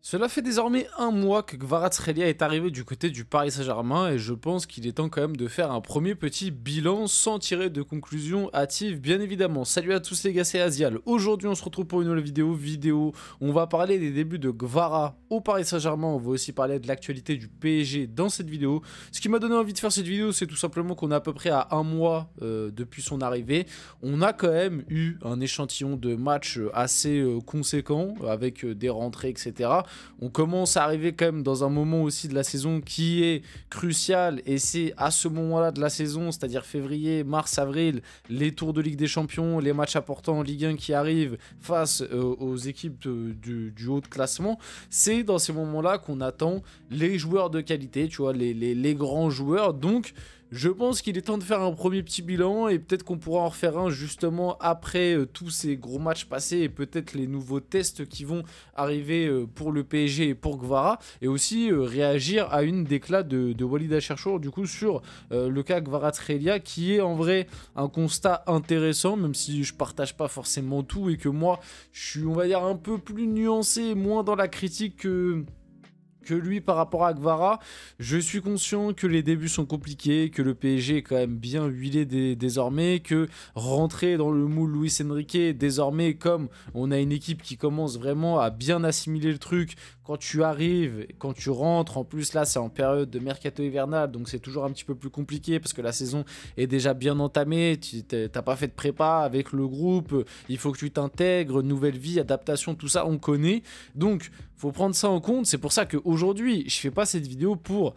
Cela fait désormais un mois que Kvaratskhelia est arrivé du côté du Paris Saint-Germain et je pense qu'il est temps quand même de faire un premier petit bilan sans tirer de conclusion hâtive bien évidemment. Salut à tous les gars, c'est Azial. Aujourd'hui on se retrouve pour une nouvelle vidéo. On va parler des débuts de Kvara au Paris Saint-Germain, on va aussi parler de l'actualité du PSG dans cette vidéo. Ce qui m'a donné envie de faire cette vidéo, c'est tout simplement qu'on est à peu près à un mois depuis son arrivée. On a quand même eu un échantillon de matchs assez conséquent avec des rentrées etc. On commence à arriver quand même dans un moment aussi de la saison qui est crucial et c'est à ce moment-là de la saison, c'est-à-dire février, mars, avril, les tours de Ligue des Champions, les matchs importants en Ligue 1 qui arrivent face aux équipes du haut de classement. C'est dans ces moments-là qu'on attend les joueurs de qualité, tu vois, les grands joueurs. Donc, je pense qu'il est temps de faire un premier petit bilan et peut-être qu'on pourra en refaire un justement après tous ces gros matchs passés et peut-être les nouveaux tests qui vont arriver pour le PSG et pour Kvara et aussi réagir à une déclat de Walid Acharchour du coup sur le cas Kvaratskhelia qui est en vrai un constat intéressant même si je partage pas forcément tout et que moi je suis on va dire un peu plus nuancé, moins dans la critique que lui par rapport à Kvara. Je suis conscient que les débuts sont compliqués, que le PSG est quand même bien huilé désormais, que rentrer dans le moule Luis Enrique désormais, comme on a une équipe qui commence vraiment à bien assimiler le truc, quand tu arrives, quand tu rentres, en plus là c'est en période de mercato hivernal, donc c'est toujours un petit peu plus compliqué parce que la saison est déjà bien entamée, tu n'as pas fait de prépa avec le groupe, il faut que tu t'intègres, nouvelle vie, adaptation, tout ça on connaît, donc faut prendre ça en compte. C'est pour ça qu'aujourd'hui je fais pas cette vidéo pour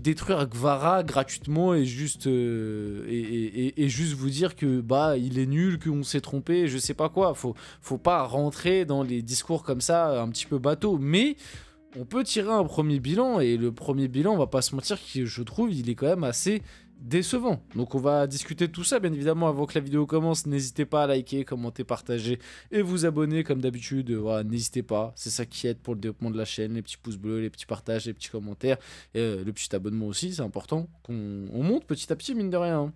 détruire Kvara gratuitement et juste juste vous dire que bah il est nul, qu'on s'est trompé, je sais pas quoi. Faut pas rentrer dans les discours comme ça un petit peu bateau, mais on peut tirer un premier bilan et le premier bilan on va pas se mentir que je trouve il est quand même assez décevant. Donc on va discuter de tout ça bien évidemment avant que la vidéo commence. N'hésitez pas à liker, commenter, partager et vous abonner comme d'habitude. Voilà, n'hésitez pas, c'est ça qui aide pour le développement de la chaîne, les petits pouces bleus, les petits partages, les petits commentaires et le petit abonnement aussi, c'est important qu'on monte petit à petit mine de rien. Hein.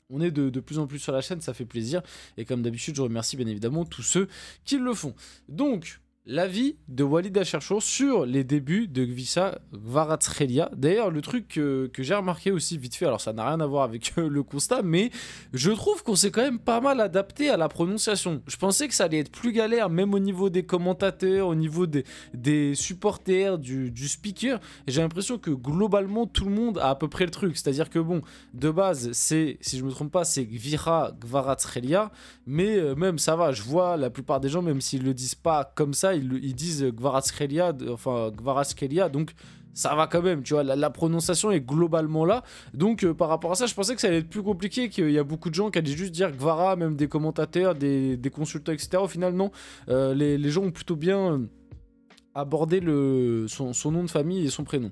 On est de plus en plus sur la chaîne, ça fait plaisir et comme d'habitude je remercie bien évidemment tous ceux qui le font. Donc l'avis de Walid Acharchour sur les débuts de Kvaratskhelia. D'ailleurs, le truc que j'ai remarqué aussi vite fait, alors ça n'a rien à voir avec le constat, mais je trouve qu'on s'est quand même pas mal adapté à la prononciation. Je pensais que ça allait être plus galère, même au niveau des commentateurs, au niveau des supporters, du speaker. Et j'ai l'impression que globalement, tout le monde a à peu près le truc. C'est-à-dire que bon, de base, c'est, si je me trompe pas, c'est Kvaratskhelia, mais même ça va, je vois la plupart des gens, même s'ils le disent pas comme ça, ils disent Kvaratskhelia, enfin Kvaratskhelia, donc ça va quand même, tu vois, la prononciation est globalement là, donc par rapport à ça, je pensais que ça allait être plus compliqué, qu'il y a beaucoup de gens qui allaient juste dire Kvara, même des commentateurs, des consultants, etc. Au final, non, les gens ont plutôt bien abordé son nom de famille et son prénom.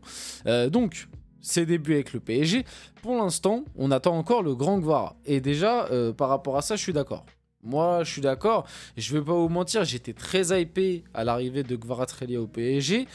Donc, ses débuts avec le PSG, pour l'instant, on attend encore le grand Kvara, et déjà, par rapport à ça, je suis d'accord. Moi, je suis d'accord, je vais pas vous mentir, j'étais très hypé à l'arrivée de Kvaratskhelia au PSG.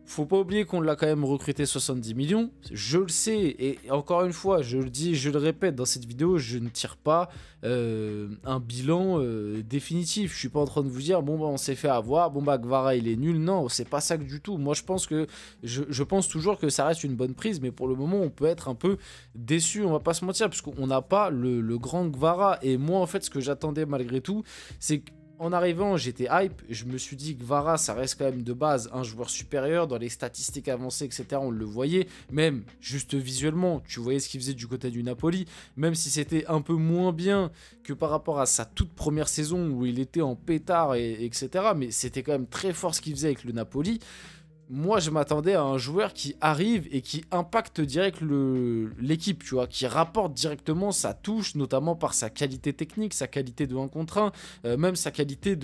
Faut pas oublier qu'on l'a quand même recruté 70 millions, je le sais, et encore une fois, je le dis, je le répète, dans cette vidéo, je ne tire pas un bilan définitif. Je suis pas en train de vous dire, bon bah on s'est fait avoir, bon bah Kvara il est nul, non, c'est pas ça du tout. Moi je pense que, je pense toujours que ça reste une bonne prise, mais pour le moment on peut être un peu déçu, on va pas se mentir, parce qu'on n'a pas le grand Kvara, et moi en fait ce que j'attendais malgré tout, c'est que en arrivant, j'étais hype, je me suis dit que Kvara, ça reste quand même de base un joueur supérieur, dans les statistiques avancées, etc., on le voyait, même juste visuellement, tu voyais ce qu'il faisait du côté du Napoli, même si c'était un peu moins bien que par rapport à sa toute première saison où il était en pétard, etc., mais c'était quand même très fort ce qu'il faisait avec le Napoli. Moi, je m'attendais à un joueur qui arrive et qui impacte direct l'équipe, tu vois, qui rapporte directement sa touche, notamment par sa qualité technique, sa qualité de 1 contre 1, même sa qualité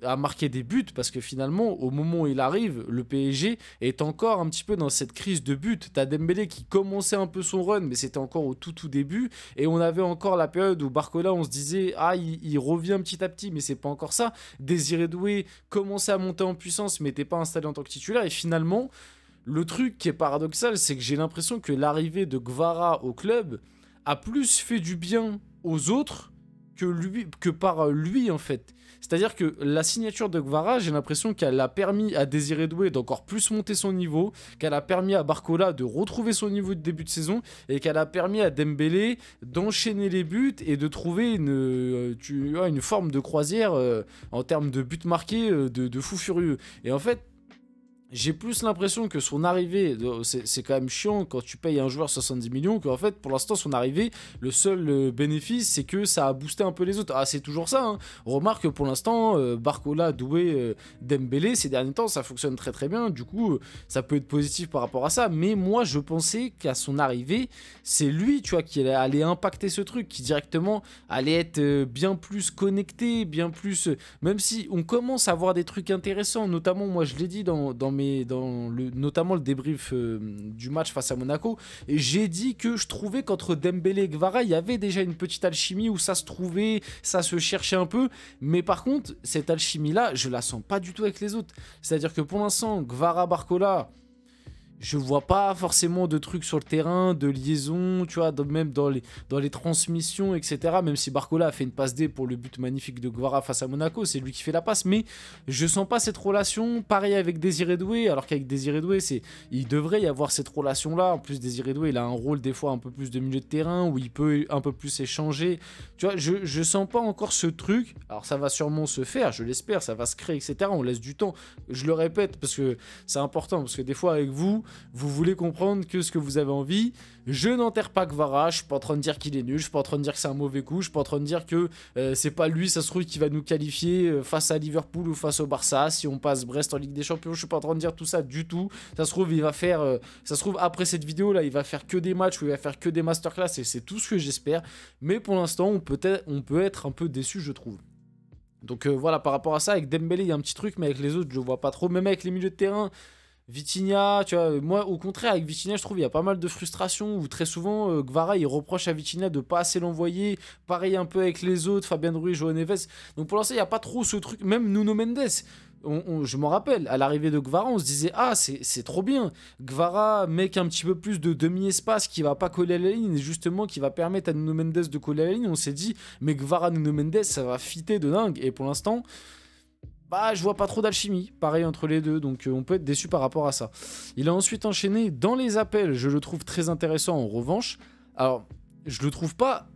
à marquer des buts, parce que finalement, au moment où il arrive, le PSG est encore un petit peu dans cette crise de buts. T'as Dembélé qui commençait un peu son run, mais c'était encore au tout début, et on avait encore la période où Barcola, on se disait, ah, il revient petit à petit, mais c'est pas encore ça. Désiré Doué commençait à monter en puissance, mais n'était pas installé en tant que titulaire, et finalement, le truc qui est paradoxal, c'est que j'ai l'impression que l'arrivée de Kvara au club a plus fait du bien aux autres que par lui en fait. C'est-à-dire que la signature de Guevara, j'ai l'impression qu'elle a permis à Désiré Doué d'encore plus monter son niveau, qu'elle a permis à Barcola de retrouver son niveau de début de saison, et qu'elle a permis à Dembélé d'enchaîner les buts et de trouver une forme de croisière en termes de buts marqués de fou furieux. Et en fait, j'ai plus l'impression que son arrivée, c'est quand même chiant quand tu payes un joueur 70 millions, qu'en fait, pour l'instant, son arrivée, le seul bénéfice, c'est que ça a boosté un peu les autres. Ah, c'est toujours ça, hein. Remarque, pour l'instant, Barcola, Doué, Dembélé, ces derniers temps, ça fonctionne très très bien. Du coup, ça peut être positif par rapport à ça. Mais moi, je pensais qu'à son arrivée, c'est lui, tu vois, qui allait impacter ce truc, qui directement allait être bien plus connecté, bien plus... même si on commence à voir des trucs intéressants, notamment, moi, je l'ai dit notamment le débrief du match face à Monaco, et j'ai dit que je trouvais qu'entre Dembélé et Guevara, il y avait déjà une petite alchimie où ça se trouvait, ça se cherchait un peu, mais par contre, cette alchimie-là, je la sens pas du tout avec les autres. C'est-à-dire que pour l'instant, Guevara, Barcola, je vois pas forcément de trucs sur le terrain, de liaison, tu vois, même dans les transmissions, etc. Même si Barcola a fait une passe D pour le but magnifique de Guevara face à Monaco, c'est lui qui fait la passe, mais je sens pas cette relation. Pareil avec Désiré Doué, alors qu'avec Désiré Doué, il devrait y avoir cette relation-là. En plus, Désiré Doué, il a un rôle des fois un peu plus de milieu de terrain, où il peut un peu plus échanger. Tu vois, je sens pas encore ce truc. Alors ça va sûrement se faire, je l'espère, ça va se créer, etc. On laisse du temps. Je le répète, parce que c'est important, parce que des fois avec vous voulez comprendre que ce que vous avez envie. Je n'enterre pas Guevara, je suis pas en train de dire qu'il est nul, je suis pas en train de dire que c'est un mauvais coup, je suis pas en train de dire que c'est pas lui, ça se trouve, qui va nous qualifier face à Liverpool ou face au Barça, si on passe Brest en Ligue des Champions. Je suis pas en train de dire tout ça du tout. Ça se trouve, il va faire, ça se trouve, après cette vidéo là, il va faire que des matchs, ou il va faire que des masterclass, et c'est tout ce que j'espère. Mais pour l'instant, on peut être un peu déçu, je trouve. Donc voilà, par rapport à ça, avec Dembélé, il y a un petit truc, mais avec les autres, je vois pas trop. Même avec les milieux de terrain, Vitinha, tu vois, moi au contraire avec Vitinha je trouve il y a pas mal de frustration où très souvent Guevara il reproche à Vitinha de pas assez l'envoyer, pareil un peu avec les autres, Fabien Ruiz, João Neves, donc pour l'instant il n'y a pas trop ce truc, même Nuno Mendes, je m'en rappelle, à l'arrivée de Guevara on se disait ah c'est trop bien, Guevara mec un petit peu plus de demi-espace qui va pas coller à la ligne et justement qui va permettre à Nuno Mendes de coller à la ligne, on s'est dit mais Guevara Nuno Mendes ça va fitter de dingue, et pour l'instant bah, je vois pas trop d'alchimie, pareil entre les deux, donc on peut être déçu par rapport à ça. Il a ensuite enchaîné dans les appels, je le trouve très intéressant en revanche. Alors, je le trouve pas...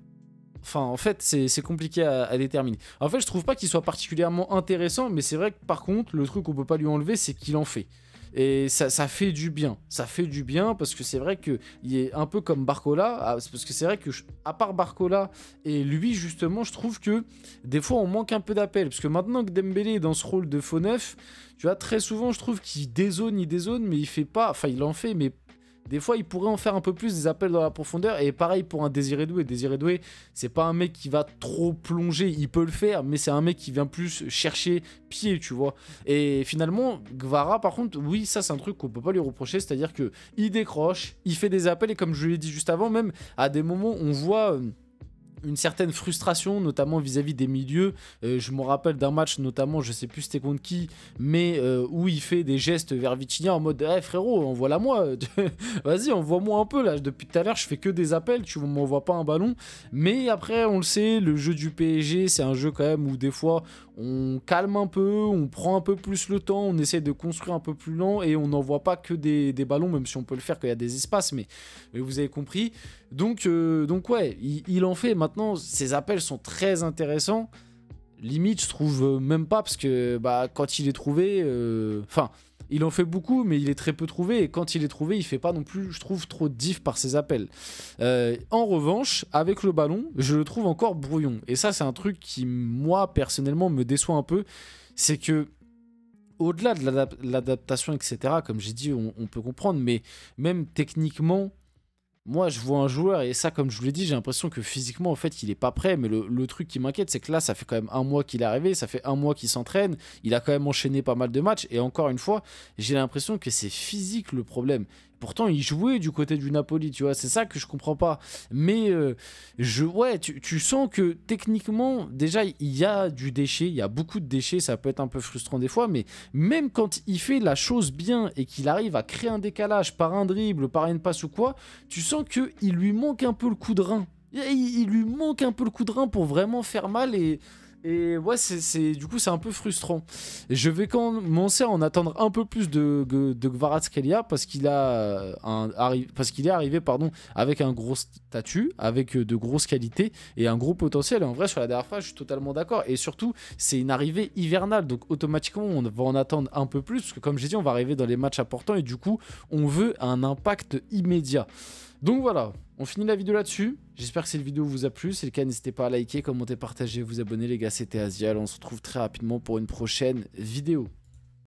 Enfin, en fait, c'est compliqué à déterminer. En fait, je trouve pas qu'il soit particulièrement intéressant, mais c'est vrai que par contre, le truc qu'on peut pas lui enlever, c'est qu'il en fait. Et ça fait du bien. Ça fait du bien parce que c'est vrai qu'il est un peu comme Barcola. Parce que c'est vrai que, à part Barcola et lui, justement, je trouve que des fois, on manque un peu d'appel. Parce que maintenant que Dembélé est dans ce rôle de faux neuf, tu vois, très souvent, je trouve qu'il dézone, mais il fait pas... Enfin, il en fait, mais... Des fois, il pourrait en faire un peu plus, des appels dans la profondeur. Et pareil pour un Désiré Doué. Désiré Doué, c'est pas un mec qui va trop plonger. Il peut le faire, mais c'est un mec qui vient plus chercher pied, tu vois. Et finalement, Guevara, par contre, oui, ça, c'est un truc qu'on peut pas lui reprocher. C'est-à-dire que il décroche, il fait des appels. Et comme je l'ai dit juste avant, même à des moments, on voit... une certaine frustration, notamment vis-à-vis des milieux. Je me rappelle d'un match, notamment, je sais plus c'était contre qui, mais où il fait des gestes vers Vitinha en mode hey, frérot, envoie-la moi, vas-y, envoie-moi un peu là. Depuis tout à l'heure, je fais que des appels, tu m'envoies pas un ballon. Mais après, on le sait, le jeu du PSG, c'est un jeu quand même où des fois on calme un peu, on prend un peu plus le temps, on essaie de construire un peu plus lent et on n'envoie pas que des ballons, même si on peut le faire quand il y a des espaces, mais vous avez compris. Donc ouais, il en fait. Maintenant, ses appels sont très intéressants. Limite, je trouve même pas, parce que bah, quand il est trouvé... Enfin, il en fait beaucoup, mais il est très peu trouvé. Et quand il est trouvé, il fait pas non plus, je trouve, trop de diff par ses appels. En revanche, avec le ballon, je le trouve encore brouillon. Et ça, c'est un truc qui, moi, personnellement, me déçoit un peu. C'est que, au-delà de l'adaptation, etc., comme j'ai dit, on peut comprendre, mais même techniquement... Moi, je vois un joueur, et ça, comme je vous l'ai dit, j'ai l'impression que physiquement, en fait, il est pas prêt. Mais le truc qui m'inquiète, c'est que là, ça fait quand même un mois qu'il est arrivé, ça fait un mois qu'il s'entraîne, il a quand même enchaîné pas mal de matchs. Et encore une fois, j'ai l'impression que c'est physique le problème. Pourtant, il jouait du côté du Napoli, tu vois, c'est ça que je comprends pas. Mais ouais, tu sens que techniquement, déjà, il y a du déchet, il y a beaucoup de déchets, ça peut être un peu frustrant des fois, mais même quand il fait la chose bien et qu'il arrive à créer un décalage par un dribble, par une passe ou quoi, tu sens qu'il lui manque un peu le coup de rein. il lui manque un peu le coup de rein pour vraiment faire mal et ouais, du coup, c'est un peu frustrant. Et je vais commencer à en attendre un peu plus de Kvaratskhelia parce qu'il est arrivé pardon, avec un gros statut, avec de grosses qualités et un gros potentiel. Et en vrai, sur la dernière fois, je suis totalement d'accord. Et surtout, c'est une arrivée hivernale. Donc, automatiquement, on va en attendre un peu plus parce que, comme j'ai dit, on va arriver dans les matchs importants et du coup, on veut un impact immédiat. Donc voilà, on finit la vidéo là-dessus. J'espère que cette vidéo vous a plu. Si c'est le cas, n'hésitez pas à liker, commenter, partager, vous abonner les gars. C'était Azial. On se retrouve très rapidement pour une prochaine vidéo.